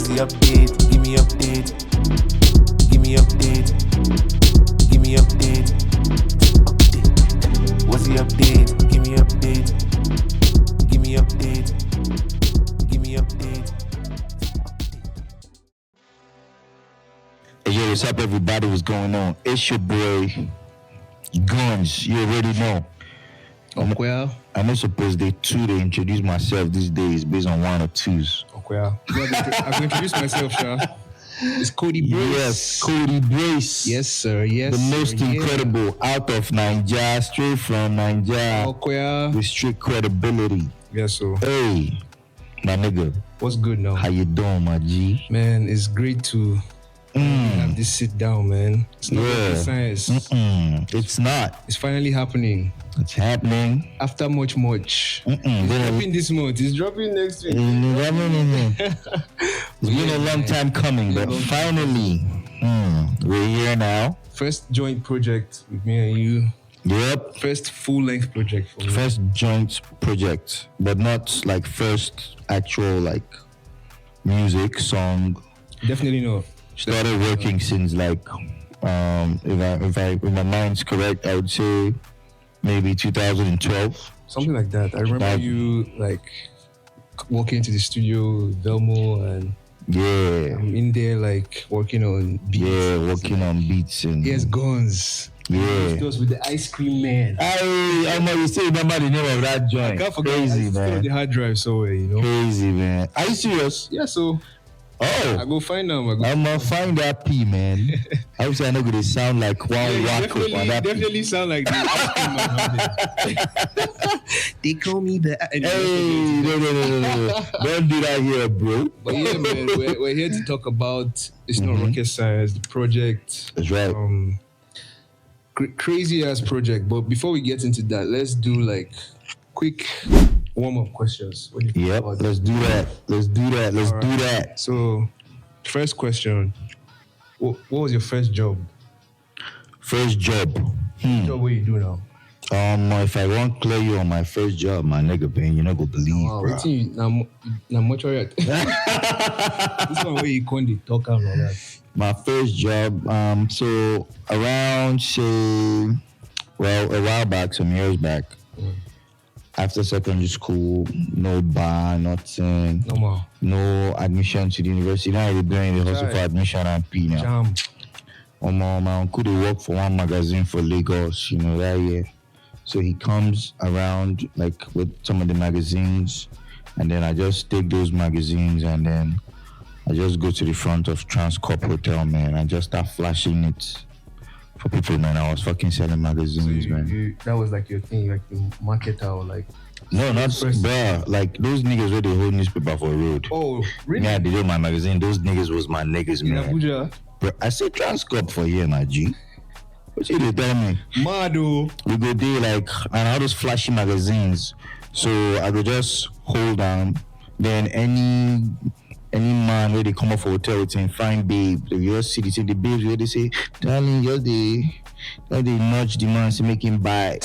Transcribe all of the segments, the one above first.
What's the update? Give me update. Give me update. Give me update. Update. What's the update? Give me update. Give me update. Give me update. Hey, yo, what's up, everybody? What's going on? It's your boy, Guns. You already know. Well, I'm not supposed to introduce myself these days based on one or twos. I'm going to introduce myself, Sha. It's Kody Brace. Yes, Kody Brace. Yes, sir. Yes, the sir. most incredible out of Nigeria, straight from Nigeria, with strict credibility. Yes, sir. Hey, my nigga. What's good now? How you doing, my G? Man, it's great to have this sit down, man. It's not rocket science. It's not. It's finally happening. It's happening. After much. It's dropping this month. It's dropping next week. It's been a long time coming, but finally, we're here now. First joint project with me and you. Yep. First full-length project for me. First joint project, but not like first actual like music song. Definitely not. Started working since like if my mind's correct, I would say maybe 2012. Something like that. I remember you like walking into the studio with Velmo and I'm in there like working on beats. Yeah, working on beats and yes, Guns. Yeah. Those with the ice cream man. I know you still remember the name of that joint. I can't forget. Crazy, man. The hard drive somewhere, you know. Crazy, man. Are you serious? Yeah, so I go find them. I'm gonna find that P, man. I would say I know they sound like one whack on that P. Definitely sound like the ice cream man. They call me the. Hey, no. Don't do that here, bro. But yeah, man, we're here to talk about It's Not Rocket Science, the project. That's right. Crazy ass project. But before we get into that, let's do like quick warm-up questions. What do you think about that? Let's do that. So, first question. What was your first job? First job. What you do now? If I won't clear you on my first job, my nigga, man, you're not gonna believe. Wow, now mortuary. This one where you can't talk and all that. My first job, so around a while back, some years back, after secondary school, no bar, nothing, no admission to the university. Now we're doing the hustle for admission and P now. My uncle they work for one magazine for Lagos, that year. So he comes around like with some of the magazines, and then I just take those magazines and then I just go to the front of Transcorp Hotel, man, and just start flashing it for people, man. I was fucking selling magazines, man. That was like your thing, like the marketer or like... No, not bro. Like those niggas where they hold newspaper for road. Oh, really? Yeah, they do my magazine. Those niggas was my niggas, man. In Abuja? Bro, I say Transcorp for here, my G. What you they tell me? Mado. We go there like, and all those flashy magazines. So I go just hold on. Then any man where they come up for hotel with him, fine babe. They just see the babes where they say, darling, they nudge the man to make him buy.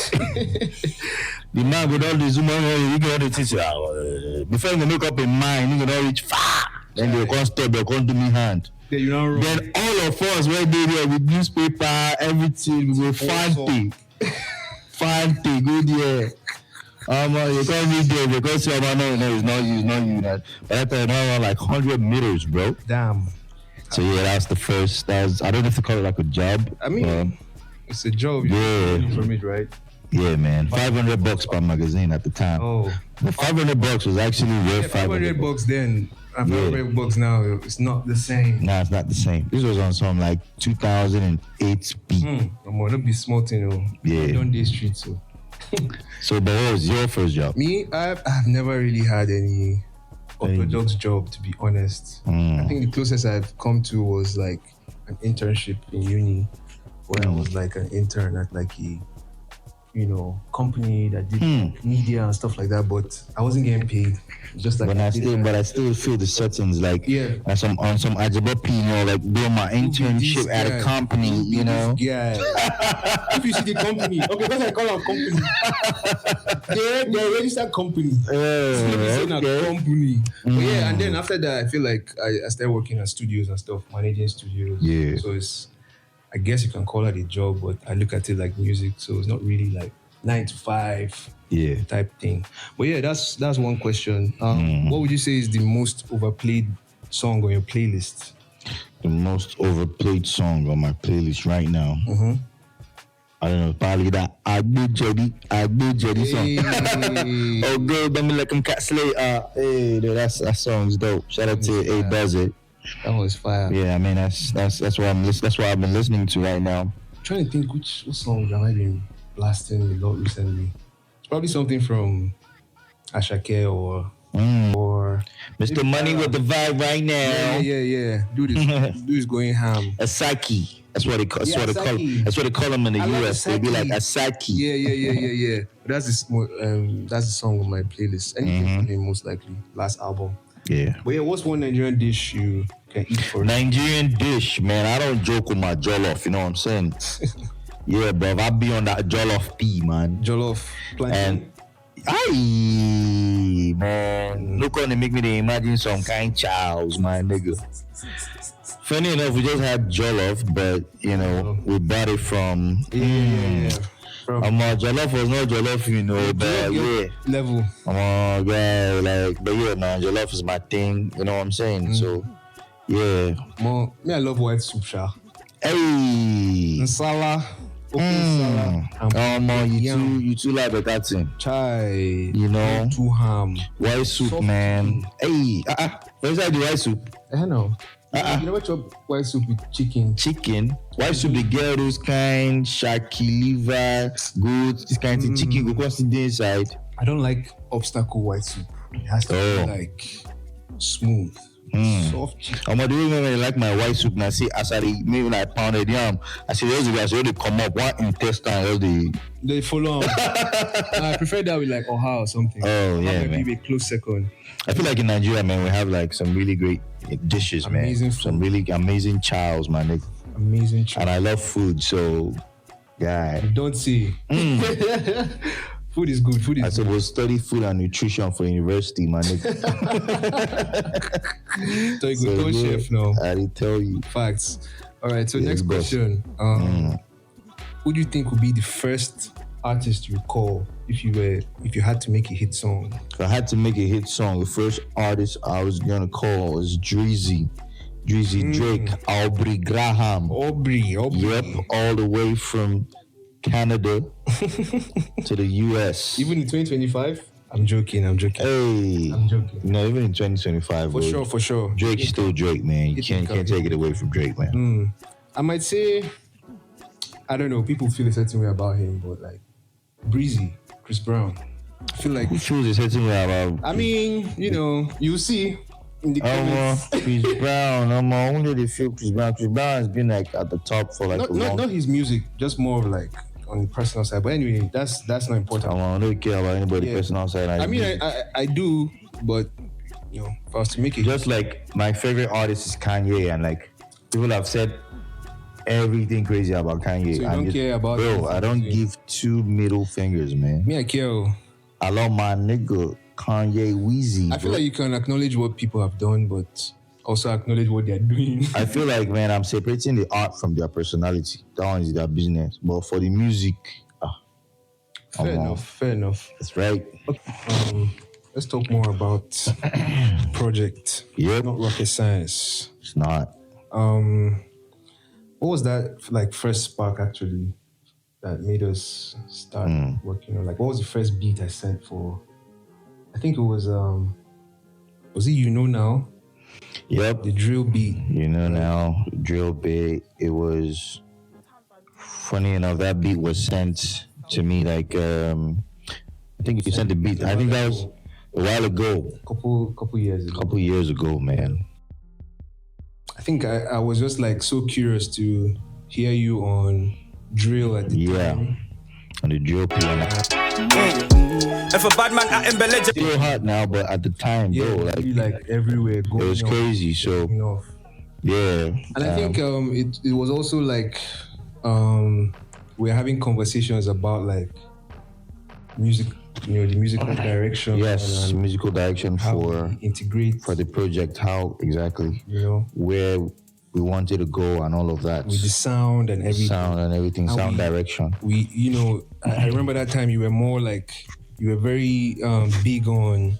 The man with all the zoom on, you get all the things. Before you make up a mind, you can all reach far. Then they can't stop, they can't do me hand. Then all of us were there with newspaper, everything, we go Fante, go there. You can't read there because no, it's not you. That. But I thought like 100 meters, bro. Damn. So yeah, that's the first. I don't know if to call it like a job. I mean, it's a job. Yeah. From it, right? Yeah, man. $500 per magazine at the time. Oh. But $500 was actually worth $500 then. $500 now, it's not the same. Nah, it's not the same. This was on some like 2008 beat. Don't be smart, Yeah. Don't do street, so. So, but what was your first job? Me, I've never really had any orthodox job, to be honest. I think the closest I've come to was like an internship in uni, where I was like an intern at like a company that did media and stuff like that, but I wasn't getting paid. Just like I still feel the settings like on some Ajibopi, like doing my internship at a company, Yeah. If you see the company, okay, that's I call them company. They're registered company. Company. But yeah, and then after that, I feel like I started working at studios and stuff, managing studios. Yeah. So I guess you can call it a job, but I look at it like music, so it's not really like 9 to 5 type thing. But yeah, that's one question. What would you say is the most overplayed song on your playlist? The most overplayed song on my playlist right now. I don't know, probably that I do Jody song. Oh girl, don't be like him cat slay. Hey, dude, that song's dope. Shout out to A Does It. That was fire. Yeah, I mean that's what that's what I've been listening to right now. I'm trying to think which song have I been blasting a lot recently. It's probably something from Ashake or Mr. Money with the vibe right now. Yeah. Dude is going ham. Asaki. That's what they call. That's what they call them in the US. They be like Asaki. Yeah. That's the song on my playlist. Anything most likely last album. Yeah. But yeah, what's one Nigerian dish you can eat for? Nigerian dish, man. I don't joke with my jollof. You know what I'm saying? Yeah, bro. I be on that jollof pea, man. Jollof. And aye, man. Look on they make me they imagine some kind chows, my nigga. Funny enough, we just had jollof, but we bought it from. Jollof was not jollof, but level. But yeah, man, jollof is my thing. You know what I'm saying? So, yeah. Me, I love white soup, sha. Hey. Nsala. You too like that thing. Chai. Too ham. White soup, soft man. Hey, where's that the white soup? I know. You never chop white soup with chicken. White soup, they get those kind, shaki liver, goat, this kind of chicken go across the inside. I don't like obstacle white soup. It has to be like smooth. Soft chicken. I'm doing when I like my white soup and I see as I maybe like pounded yam. I see those guys already come up one intestine, they follow on. I prefer that with like oha or something. Oh yeah, maybe a close second. I feel like in Nigeria, man, we have like some really great dishes, amazing man. Food. Some really amazing chows, man. Amazing chows. And I love food, so yeah. Don't say. Food is good. I supposed to study food and nutrition for university, man. So you go chef now. I did tell you. Facts. All right. So next question. Who do you think would be the first artist you call if you had to make a hit song? If I had to make a hit song, the first artist I was gonna call was Drizzy Drake, Aubrey Graham. Aubrey. Yep, all the way from Canada to the US. Even in 2025? I'm joking. Hey, I'm joking. No, even in 2025. For sure. Drake's still Drake, man. You can't take it away from Drake, man. I might say, I don't know, people feel a certain way about him, but like Breezy, Chris Brown. I feel like who feels a certain way about? I mean, you'll see in the comments. Chris Brown. Only they feel Chris Brown. Chris Brown has been like at the top for like not his music, just more of like on the personal side. But anyway, that's not important. I don't care about anybody's personal side. I mean, I do, but if I was to make it, just like my favorite artist is Kanye, and like people have said everything crazy about Kanye. So you don't care about bro? I don't give two middle fingers, man. Me, I care. I love my nigga Kanye Weezy. I feel like you can acknowledge what people have done, but also acknowledge what they're doing. I feel like, man, I'm separating the art from their personality. That one is their business. But for the music, fair enough. That's right. Okay. Let's talk more about project. Yep. Not rocket science. It's not. What was that like first spark actually that made us start working on? Like, what was the first beat I sent for? I think it was it Now? Yep. The drill beat. Now, drill beat. It was funny enough, that beat was sent to me like I think you sent the beat. I think that was a while ago. Couple years ago. Couple years ago, man. I think I was just like so curious to hear you on drill at the time. on the drill piano. If a bad man at embellish, Still hot now, but at the time, Yeah, bro, like everywhere it going was off, crazy. So going off. yeah, And I think it was also like we're having conversations about like music, the musical direction. yes, and musical direction how for we integrate the project, how exactly, you where we wanted to go and all of that. with the sound and everything. How Sound we- direction. We, I remember that time you were more like you were very big on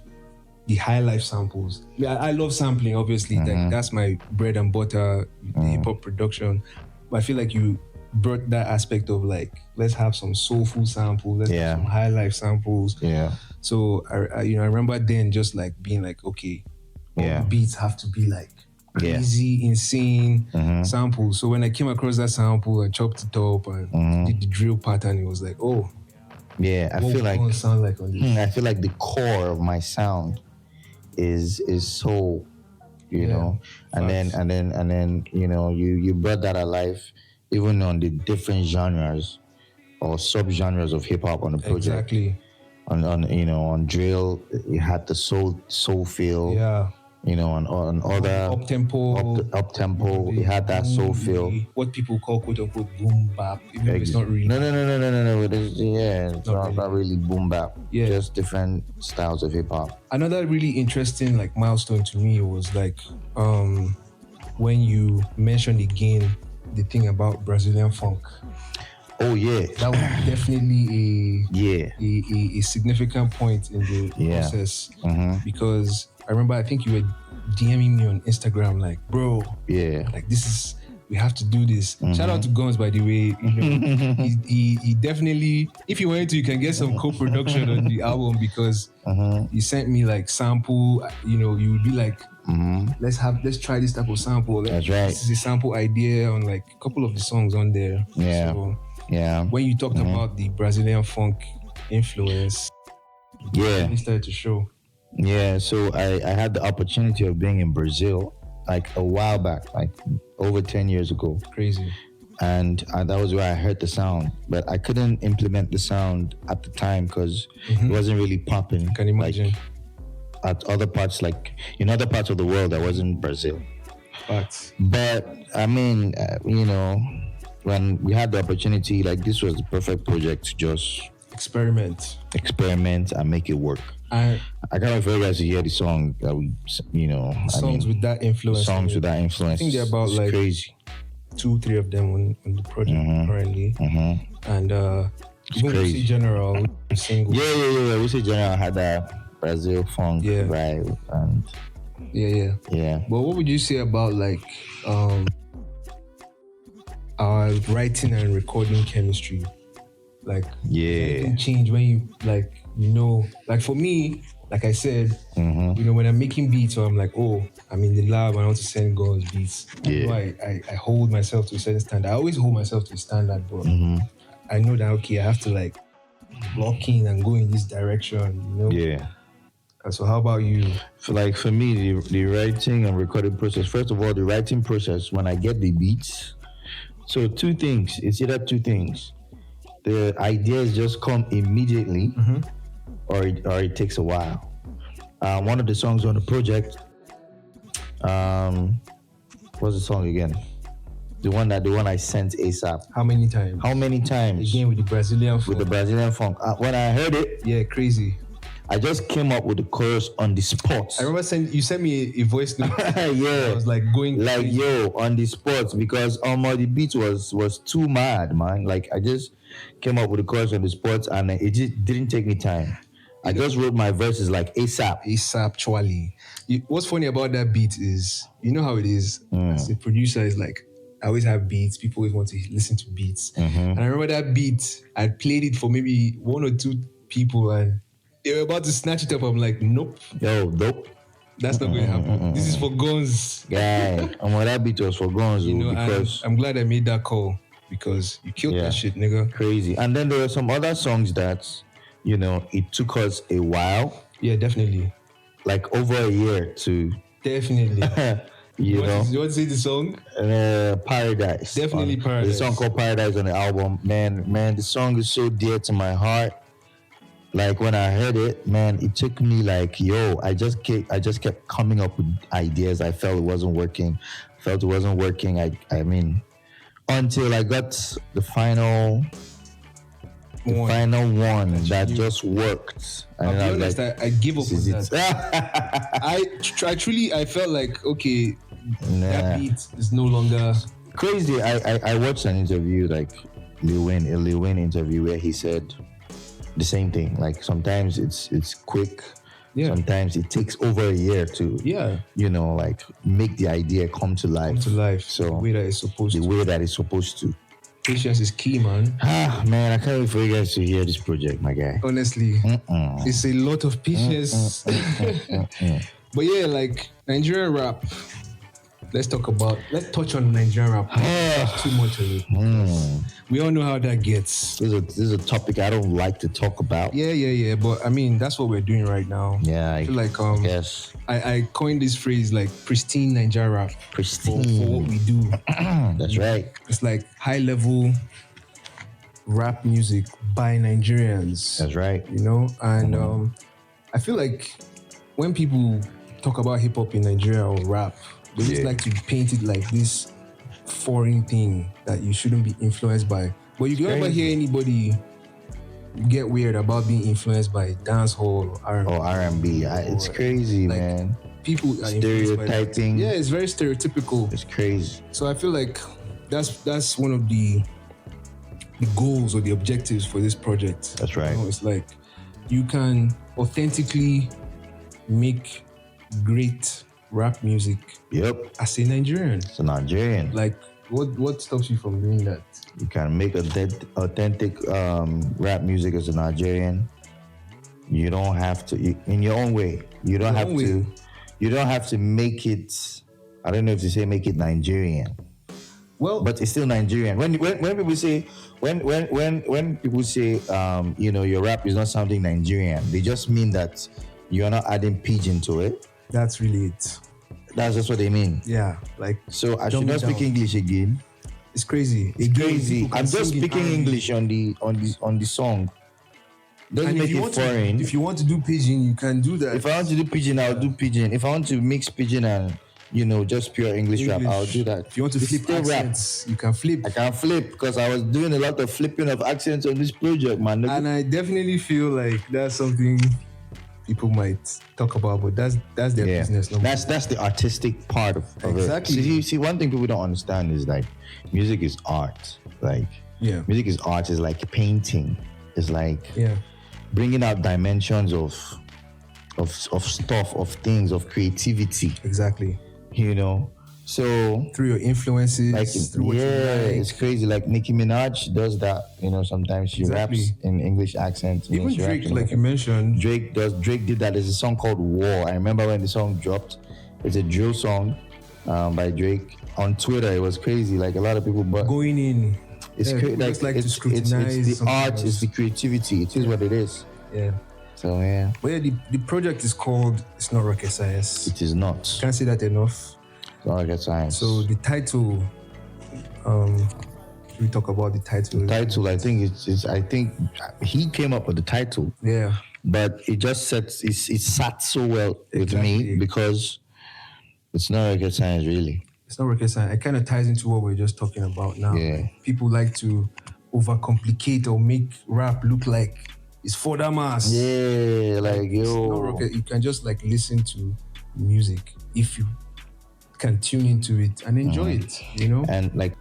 the high life samples. I love sampling, obviously. Like that's my bread and butter, the hip hop production. But I feel like you brought that aspect of like, let's have some soulful samples, let's have some high life samples. Yeah. So I remember then just like being like, okay, all the beats have to be like crazy, insane samples. So when I came across that sample and chopped it up and did the drill pattern, it was like, oh, yeah. I what feel would like it sound like on this? I feel like the core of my sound is soul, you know, and then you brought that alive even on the different genres or sub-genres of hip-hop on the project. Exactly. On drill you had the soul feel, on other Up tempo, it had that soul feel, what people call quote unquote boom bap, even if it's not really. no it's not really boom bap, just different styles of hip-hop. Another really interesting like milestone to me was like when you mentioned again the thing about Brazilian funk. Oh yeah, that was definitely a significant point in the process, because I remember I think you were DMing me on Instagram like, bro, like this is, we have to do this. Shout out to Guns, by the way. He definitely, if you wanted to, you can get some co-production on the album, because he sent me like sample. You would be like, let's try this type of sample. That's right. This is a sample idea on like a couple of the songs on there. Yeah. So, yeah. When you talked about the Brazilian funk influence, it started to show. Yeah, so I had the opportunity of being in Brazil like a while back, like over 10 years ago. Crazy. And that was where I heard the sound, but I couldn't implement the sound at the time because it wasn't really popping. Can imagine. Like, at other parts, like in other parts of the world, I wasn't Brazil. Facts. But I mean, when we had the opportunity, like this was the perfect project to just experiment and make it work. I can't wait for you guys to hear the song that we, songs with that influence. I think they're about like crazy. 2-3 of them on the project currently. And even crazy. We General single. Yeah. We General had that Brazil funk vibe, and yeah. But what would you say about like our writing and recording chemistry? Like, anything change when you like for me, like I said, when I'm making beats, or I'm like, I'm in the lab and I want to send God's beats. I hold myself to a certain standard. I always hold myself to a standard, but I know that I have to like lock in and go in this direction, Yeah. And so how about you? So like for me, the writing and recording process, first of all, the writing process, when I get the beats, so two things. It's either two things. The ideas just come immediately, or it takes a while. One of the songs on the project, what's the song again? The one I sent ASAP. How many times? Again with the Brazilian funk. When I heard it, crazy. I just came up with the chorus on the spot. I remember you sent me a voice note. I was like going like crazy. on the spot, because the beat was too mad, man. Like I just came up with the chorus on the spot, and it just didn't take me time. I just wrote my verses like ASAP. Actually. What's funny about that beat is, you know how it is. As a producer, is like, I always have beats. People always want to listen to beats. And I remember that beat, I played it for maybe 1 or 2 people, and they were about to snatch it up. I'm like, nope. Nope. That's not going to happen. This is for Guns. Yeah, and that beat was for Guns. Because I'm glad I made that call, because you killed that shit, nigga. Crazy. And then there were some other songs that, it took us a while. Yeah, definitely. Like over a year to... Definitely. You know, You want to say the song? Paradise. Definitely Paradise. There's a song called Paradise on the album. Man, the song is so dear to my heart. Like when I heard it, man, it took me like, I just kept coming up with ideas. I felt it wasn't working. I mean, until I got the final one that just worked. I'll And be I was honest, like, I give up this on is that. I truly felt like, okay, Nah. that beat is no longer Crazy. I watched an interview, like a Lil Wayne interview, where he said the same thing. Like sometimes it's quick. Yeah. Sometimes it takes over a year to like make the idea come to life. So the way that it's supposed to. Patience is key, man. Man, I can't wait for you guys to hear this project, my guy. Honestly, it's a lot of patience. But yeah, like Nigerian rap. Let's touch on Nigerian rap. Too much of it. We all know how that gets. This is a topic I don't like to talk about. Yeah. But I mean, that's what we're doing right now. Yeah, I feel like yes. I coined this phrase like pristine Nigerian rap. Pristine for what we do. That's right. It's like high level rap music by Nigerians. That's right. You know, and I feel like when people talk about hip hop in Nigeria or rap, they just like to paint it like this foreign thing that you shouldn't be influenced by. But you can never hear anybody get weird about being influenced by dancehall or R&B. It's crazy, like, man. People are stereotyping. Yeah, it's very stereotypical. It's crazy. So I feel like that's one of the goals or the objectives for this project. That's right. You know, it's like you can authentically make great rap music. Yep. As a Nigerian. As a Nigerian. Like, what stops you from doing that? You can make authentic rap music as a Nigerian. You don't have to, in your own way. You don't have to. You don't have to make it. I don't know if you say make it Nigerian. Well, but it's still Nigerian. When people say when people say your rap is not sounding Nigerian, they just mean that you're not adding pidgin to it. That's really it. That's just what they mean. Yeah, like so I should not speak English again. It's crazy. It's crazy. I'm just speaking English on the song. Doesn't make it foreign. If you want to do pidgin, you can do that. If I want to do pidgin, I'll do pidgin. If I want to mix pidgin and just pure English rap, I'll do that. If you want to flip accents, you can flip. I can flip because I was doing a lot of flipping of accents on this project, man. And I definitely feel like that's something people might talk about, but that's their business. That's the artistic part of exactly. it. See, one thing people don't understand is like music is art. Like music is art. Is like painting. It's like bringing out dimensions of stuff, of things, of creativity. Exactly. So through your influences, like it's crazy. Like Nicki Minaj does that. Sometimes she raps in English accent. Even Drake, like you mentioned, Drake did that. There's a song called War. I remember when the song dropped. It's a drill song by Drake. On Twitter, it was crazy. Like a lot of people, but going in. It's like to scrutinize. It's the art. It's the creativity. It is what it is. Yeah. So yeah. But the project is called It's Not Rocket Science. It is not. Can't say that enough. It's not rocket science. So the title, we talk about the title. The title, I think I think he came up with the title. Yeah. But it just it sat so well with me because it's not rocket science really. It's not rocket science. It kind of ties into what we're just talking about now. Yeah. Like, people like to overcomplicate or make rap look like it's for the mass. Yeah, like it's not rocket. You can just like listen to music if you can tune into it and enjoy it, And like,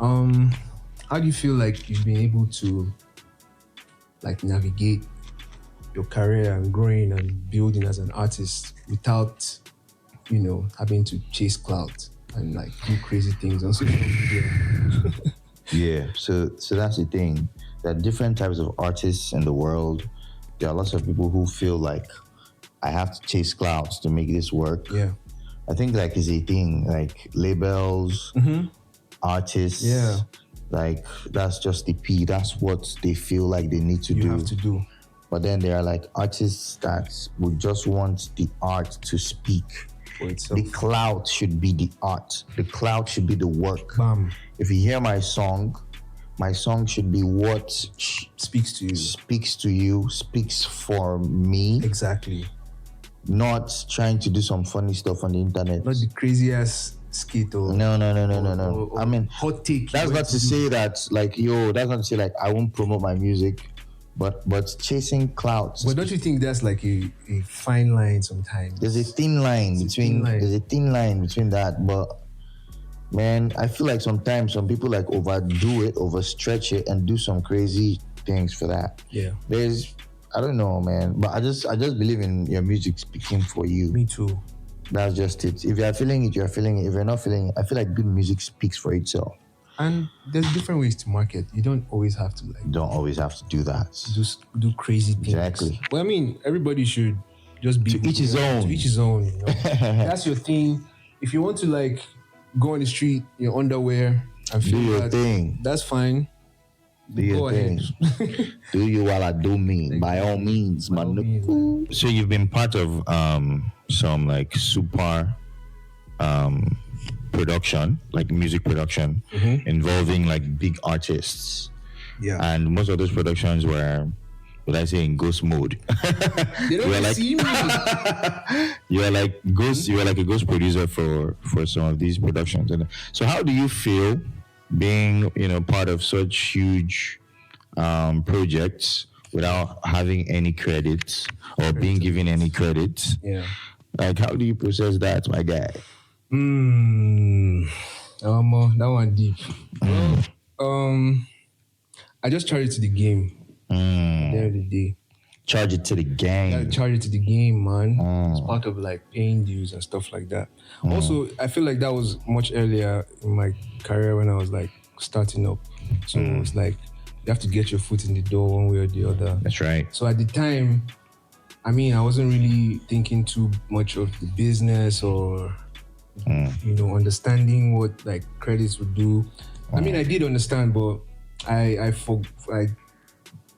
how do you feel like you've been able to like navigate your career and growing and building as an artist without, having to chase clout and like do crazy things on social media? Yeah, so that's the thing. There are different types of artists in the world. There are lots of people who feel like I have to chase clouds to make this work. Yeah. I think like it's a thing, like labels, artists. Yeah. Like that's just the P. That's what they feel like they need to do. You have to do. But then there are like artists that would just want the art to speak. for The itself. clout should be the art. The clout should be the work. Bam. If you hear my song should be what Speaks to you. speaks to you, speaks for me, Exactly. not trying to do some funny stuff on the internet. Not the crazy ass skit or No. or I mean, hot take. that's not to say that like that's not to say like I won't promote my music, but chasing clout. But don't you think that's like a fine line sometimes? There's a thin line between that, but man, I feel like sometimes some people like overdo it, overstretch it, and do some crazy things for that. Yeah. I don't know, man, but I just believe in your music speaking for you. Me too. That's just it. If you're feeling it, you're feeling it. If you're not feeling it, I feel like good music speaks for itself. And there's different ways to market. You don't always have to like. Don't always have to do that. Just do crazy things. Exactly. Well, I mean, everybody should just be To each his own. To each his own. You know? That's your thing. If you want to like go on the street, in your underwear, and feel Do your that, thing. that's fine. Do your thing. Do you while I do me. By all means, By all man. means. So you've been part of some like super production, like music production, involving like big artists. Yeah. And most of those productions were, would I say, in ghost mode. They don't You're like- see me. You are like ghost. You are like a ghost producer for some of these productions. And so, how do you feel being part of such huge projects without having any credits or being given any credits? Yeah. Like, how do you process that, my guy? That one deep. Well, I just charge it to the game. At the end of the day. Charge it to the game. Charge it to the game, man. It's part of like paying dues and stuff like that. Also, I feel like that was much earlier in my career when I was like starting up. So it's like you have to get your foot in the door one way or the other. That's right. So at the time, I mean, I wasn't really thinking too much of the business or understanding what like credits would do. I mean, I did understand, but I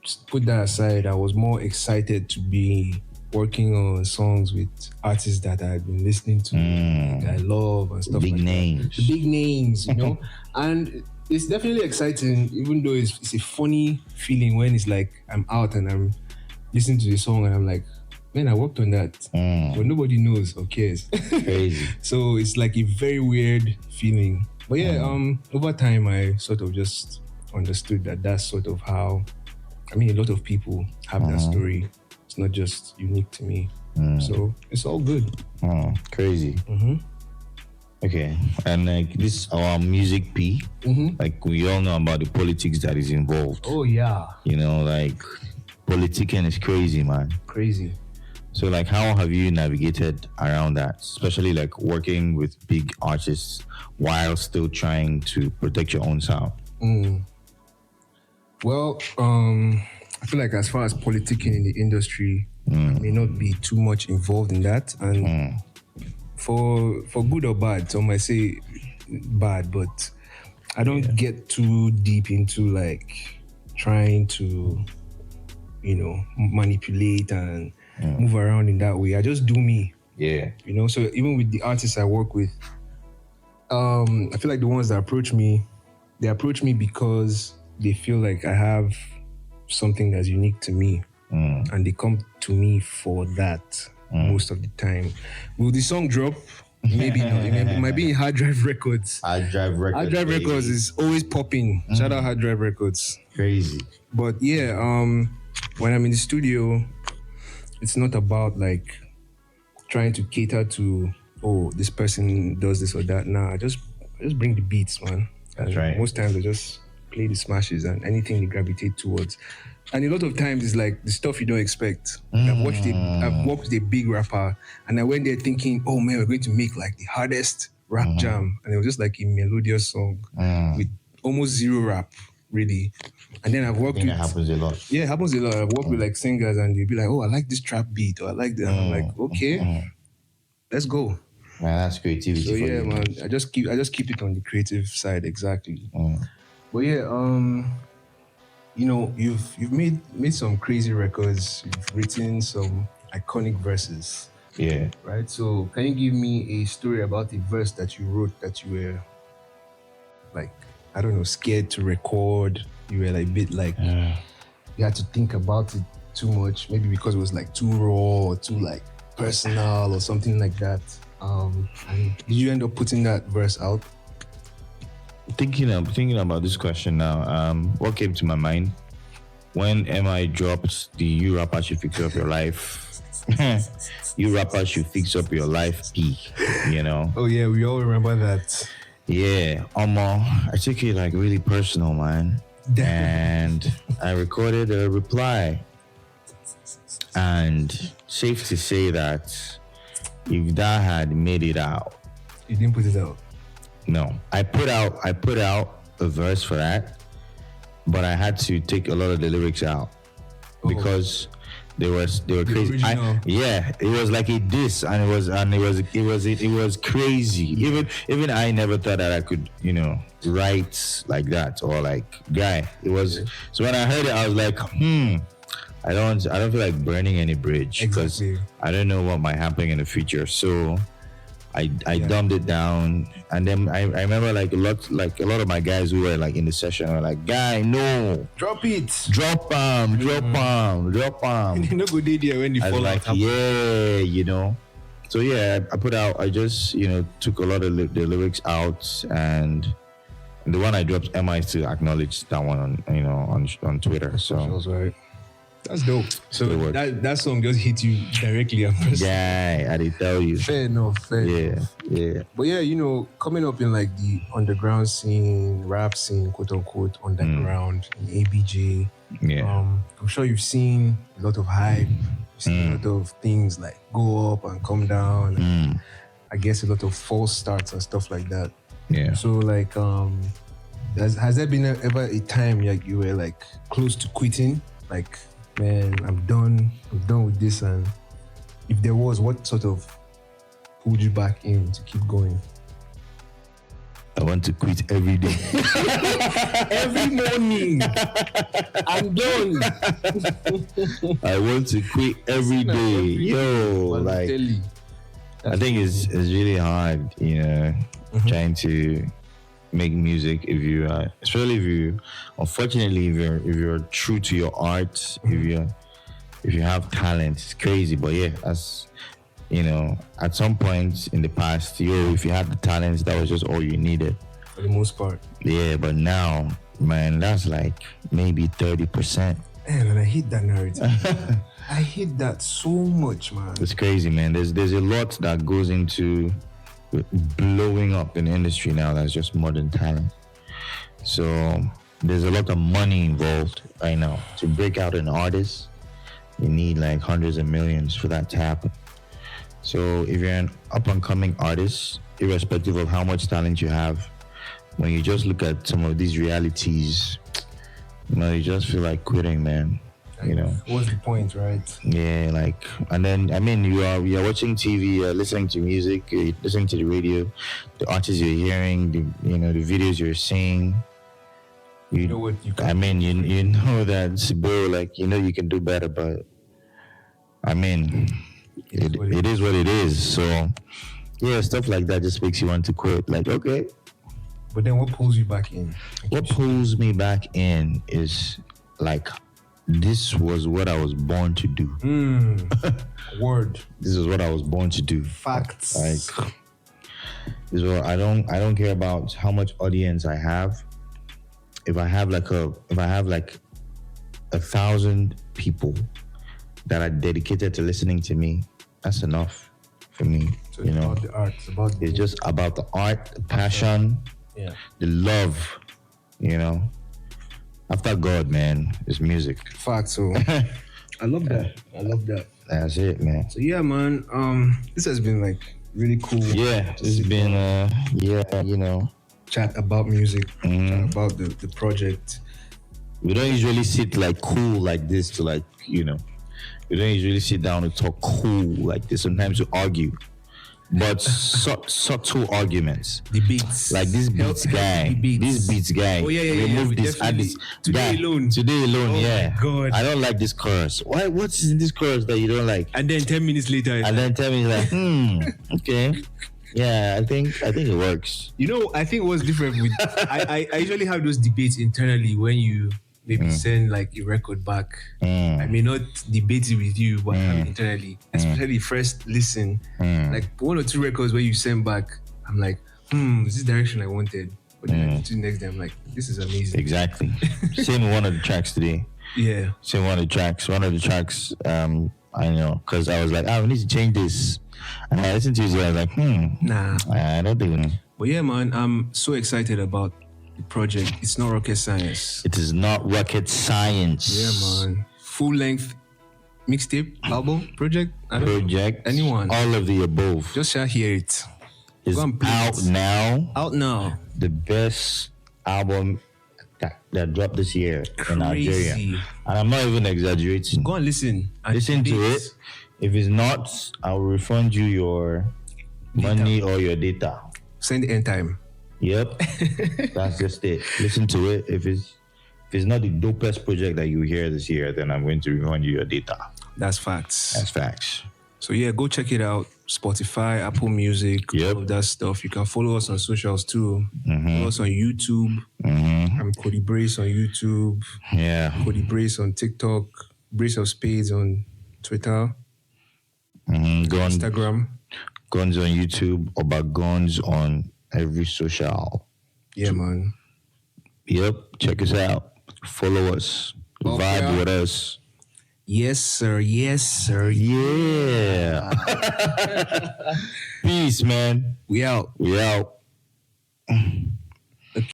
just put that aside. I was more excited to be working on songs with artists that I had been listening to, that I love and stuff Big like names. that. The big names, and it's definitely exciting, even though it's a funny feeling when it's like I'm out and I'm listening to the song and I'm like, man, I worked on that, but nobody knows or cares. Crazy. So it's like a very weird feeling. But yeah, over time I sort of just understood that that's sort of how, I mean, a lot of people have that story. It's not just unique to me. So it's all good. Crazy. Okay, and like this our music P, like we all know about the politics that is involved. Oh yeah. Like politicking is crazy, man. Crazy. So like how have you navigated around that, especially like working with big artists while still trying to protect your own sound? Well, I feel like as far as politicking in the industry, I may not be too much involved in that. And for good or bad, some might say bad, but I don't get too deep into like trying to, manipulate and move around in that way. I just do me. Yeah. So even with the artists I work with, I feel like the ones that approach me, they approach me because they feel like I have something that's unique to me, and they come to me for that most of the time. Will the song drop? Maybe not. It might be in Hard Drive Records. Hard Drive Records. Hard Drive Records is always popping. Shout out Hard Drive Records. Crazy. But yeah, when I'm in the studio, it's not about like trying to cater to, oh, this person does this or that. Nah, I just bring the beats, man. That's And right. Most times I just play the smashes and anything they gravitate towards. And a lot of times it's like the stuff you don't expect. I've worked with a big rapper and I went there thinking, oh man, we're going to make like the hardest rap jam. And it was just like a melodious song with almost zero rap, really. And then I've worked I think with... that happens a lot. Yeah, it happens a lot. I've worked with like singers and they'll be like, oh, I like this trap beat or I like that. And I'm like, okay, let's go. Man, that's creativity. So for yeah, you. man, I just keep it on the creative side, exactly. But yeah, you've made some crazy records. You've written some iconic verses. Yeah. right? So can you give me a story about a verse that you wrote that you were like, I don't know, scared to record? You were like a bit like you had to think about it too much, maybe because it was like too raw or too like personal or something like that. And did you end up putting that verse out? Thinking about this question now, what came to my mind when MI dropped the "You rapper should fix up your life." You rapper should fix up your life. You know. Oh yeah, we all remember that. Yeah, I took it like really personal, man, and I recorded a reply. And safe to say that if that had made it out, You didn't put it out. no, I put out a verse for that, but I had to take a lot of the lyrics out because they were crazy. Original. It was like a diss, and it was crazy. Even I never thought that I could, write like that or like guy. It was so when I heard it, I was like, I don't feel like burning any bridge because Exactly. I don't know what might happen in the future. So I dumbed it down, and then I remember like a lot of my guys who were like in the session were like, "Guy, no, Drop it. drop palm." You know, go there when the I was fallout like, happens. So yeah, I put out. I just took a lot of the lyrics out, and the one I dropped, MI still acknowledged that one on Twitter. So Socials, right? That's dope. So it worked. that song just hit you directly and personally. yeah, I did tell you. Fair enough. Yeah. But yeah, coming up in like the underground scene, rap scene, quote unquote, underground, in ABJ. Yeah. I'm sure you've seen a lot of hype, you've seen a lot of things like go up and come down. And I guess a lot of false starts and stuff like that. Yeah. So like, has there been ever a time like you were like close to quitting? Like, man, I'm done with this. And if there was, what sort of pulled you back in to keep going? I want to quit every day. Every morning, I'm done. I want to quit every day. Yo, like I think it's really hard, trying to make music especially if you're true to your art, if you have talent, it's crazy. But yeah, as at some point in the past, if you had the talents, that was just all you needed For the most part. Yeah, but now, man, that's like maybe 30%. Man, and I hate that narrative. I hate that so much, man. It's crazy, man. There's a lot that goes into blowing up in the industry now. That's just modern talent. So there's a lot of money involved right now. To break out an artist, you need like hundreds of millions for that to happen. So if you're an up-and-coming artist, irrespective of how much talent you have, when you just look at some of these realities, you just feel like quitting, man. What's the point, right? Yeah, and then you're watching TV, you're listening to music, you're listening to the radio, the artists you're hearing, the videos you're seeing. You know what you can. You know that, bro, you can do better, but it is what it is. So yeah, stuff like that just makes you want to quit. Like, okay. But then what pulls you back in? What pulls me back in is like, this was what I was born to do. Word. This is what I was born to do. Facts. Like, this is what I don't care about how much audience I have. If I have like 1,000 people that are dedicated to listening to me, that's enough for me. So it's about the art. It's just about the art, the passion, the love, After God, man, is music. Facts. So I love that. That's it, man. So yeah, man. This has been like really cool. Yeah, it's been chat about music, chat about the project. We don't usually sit like cool like this to we don't usually sit down and talk cool like this. Sometimes we argue. but subtle arguments. Debates. Like this beats guy. This beats guy. Oh yeah. Remove this. Add this. Today guy, alone. Today alone. Oh yeah. my God. I don't like this chorus. Why? What's in this chorus that you don't like? And then 10 minutes later. And then tell me like, okay. Yeah, I think it works. You know, I think what's different with I usually have those debates internally when you maybe send like a record back. I may not debate it with you, but have it internally. Especially first listen. Like one or two records where you send back, I'm like, is this direction I wanted? But then I do next day, I'm like, this is amazing. Exactly. Same with one of the tracks today. Yeah. Same one of the tracks. One of the tracks, I know, because I was like, we need to change this. And I listened to it, so I was like, Nah. I don't think. But yeah, man, I'm so excited about the project. It's not rocket science. It is not rocket science. Yeah, man. Full length mixtape, album, project. I don't know. Project. Anyone. All of the above. Just shall hear it. It's Go and play out it. now. Out now. The best album that dropped this year in Nigeria. And I'm not even exaggerating. Go and listen. And Listen to debate. it. If it's not, I'll refund you your money or your data. Send the end time. Yep. That's just it. Listen to it. If it's not the dopest project that you hear this year, then I'm going to refund you your data. That's facts. That's facts. So yeah, go check it out. Spotify, Apple Music, all of that stuff. You can follow us on socials too. Follow us on YouTube. I'm Kody Brace on YouTube. Yeah. Kody Brace on TikTok. Brace of Spades on Twitter. Instagram. Guns on YouTube, about guns on every social. Yeah, man. Yep. Check us out. Follow us. Vibe with us. Yes, sir. Yes, sir. Yeah. Peace, man. We out. We out.